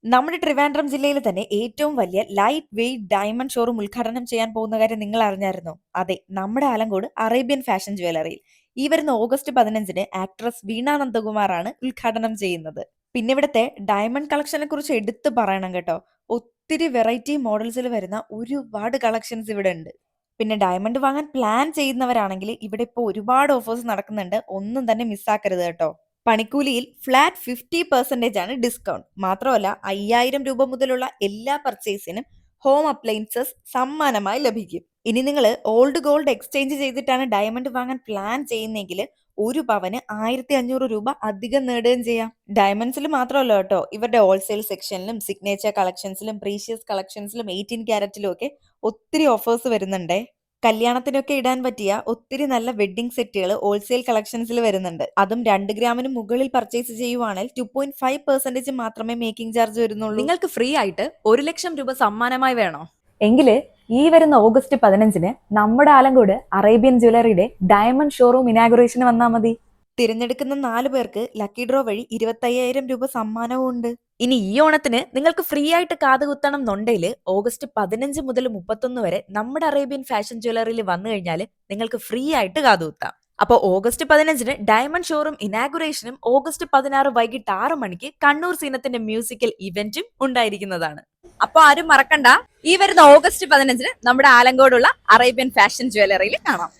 നമ്മുടെ ട്രിവാൻഡ്രം ജില്ലയിൽ തന്നെ ഏറ്റവും വലിയ ലൈറ്റ് വെയ്റ്റ് ഡയമണ്ട് ഷോറൂം ഉദ്ഘാടനം ചെയ്യാൻ പോകുന്ന കാര്യം നിങ്ങൾ അറിഞ്ഞായിരുന്നോ? അതെ, നമ്മുടെ ആലങ്കോട് അറേബ്യൻ ഫാഷൻ ജ്വല്ലറിയിൽ ഈ വരുന്ന ഓഗസ്റ്റ് 15-ന് ആക്ട്രസ് വീണ നന്ദകുമാറാണ് ഉദ്ഘാടനം ചെയ്യുന്നത്. പിന്നെ ഇവിടുത്തെ ഡയമണ്ട് കളക്ഷനെ കുറിച്ച് എടുത്തു പറയണം കേട്ടോ. ഒത്തിരി വെറൈറ്റി മോഡൽസിൽ വരുന്ന ഒരുപാട് കളക്ഷൻസ് ഇവിടെ ഉണ്ട്. പിന്നെ ഡയമണ്ട് വാങ്ങാൻ പ്ലാൻ ചെയ്യുന്നവരാണെങ്കിൽ ഇവിടെ ഇപ്പോൾ ഒരുപാട് ഓഫേഴ്സ് നടക്കുന്നുണ്ട്, ഒന്നും തന്നെ മിസ്സാക്കരുത് കേട്ടോ. പണിക്കൂലിയിൽ ഫ്ലാറ്റ് 50% ആണ് ഡിസ്കൗണ്ട്. മാത്രമല്ല 5000 രൂപ മുതലുള്ള എല്ലാ പർച്ചേസിനും ഹോം അപ്ലയൻസസ് സമ്മാനമായി ലഭിക്കും. ഇനി നിങ്ങൾ ഓൾഡ് ഗോൾഡ് എക്സ്ചേഞ്ച് ചെയ്തിട്ടാണ് ഡയമണ്ട് വാങ്ങാൻ പ്ലാൻ ചെയ്യുന്നെങ്കിൽ 1 പവന് 1500 രൂപ അധികം നേടുകയും ചെയ്യാം. ഡയമണ്ട്സിൽ മാത്രമല്ല കേട്ടോ, ഇവരുടെ ഹോൾസെയിൽ സെക്ഷനിലും സിഗ്നേച്ചർ കളക്ഷൻസിലും പ്രീഷ്യസ് കളക്ഷൻസിലും 18 ക്യാരറ്റിലും ഒക്കെ ഒത്തിരി ഓഫേഴ്സ് വരുന്നുണ്ടേ. കല്യാണത്തിനൊക്കെ ഇടാൻ പറ്റിയ ഒത്തിരി നല്ല വെഡ്ഡിംഗ് സെറ്റുകൾ ഹോൾസെയിൽ കളക്ഷൻസിൽ വരുന്നുണ്ട്. അതും 2 ഗ്രാമിന് മുകളിൽ പർച്ചേസ് ചെയ്യുവാണെങ്കിൽ 2.5% മാത്രമേ മേക്കിംഗ് ചാർജ് വരുന്നുള്ളൂ. നിങ്ങൾക്ക് ഫ്രീ ആയിട്ട് 1 ലക്ഷം രൂപ സമ്മാനമായി വേണോ? എങ്കില് ഈ വരുന്ന ഓഗസ്റ്റ് 15-ന് നമ്മുടെ ആലങ്കോട് അറേബ്യൻ ജ്വല്ലറിയുടെ ഡയമണ്ട് ഷോറൂം ഇനാഗുറേഷന് വന്നാൽ മതി. തിരഞ്ഞെടുക്കുന്ന 4 പേർക്ക് ലക്കി ഡ്രോ വഴി 25,000 രൂപ സമ്മാനവും ഉണ്ട്. ഇനി ഈ ഓണത്തിന് നിങ്ങൾക്ക് ഫ്രീ ആയിട്ട് കാതുകുത്തണം എന്നുണ്ടെങ്കിൽ ഓഗസ്റ്റ് 15 മുതൽ 31 വരെ നമ്മുടെ അറേബ്യൻ ഫാഷൻ ജ്വല്ലറിയിൽ വന്നു കഴിഞ്ഞാൽ നിങ്ങൾക്ക് ഫ്രീ ആയിട്ട് കാതുകുത്താം. അപ്പോൾ ഓഗസ്റ്റ് 15-ന് ഡയമണ്ട് ഷോറൂം ഇനാഗുറേഷനും ഓഗസ്റ്റ് 16 വൈകിട്ട് 6 മണിക്ക് കണ്ണൂർ സീനത്തിന്റെ മ്യൂസിക്കൽ ഇവന്റും ഉണ്ടായിരിക്കുന്നതാണ്. അപ്പൊ ആരും മറക്കണ്ട, ഈ വരുന്ന ഓഗസ്റ്റ് 15-ന് നമ്മുടെ ആലങ്കോടുള്ള അറേബ്യൻ ഫാഷൻ ജ്വല്ലറിയിൽ കാണാം.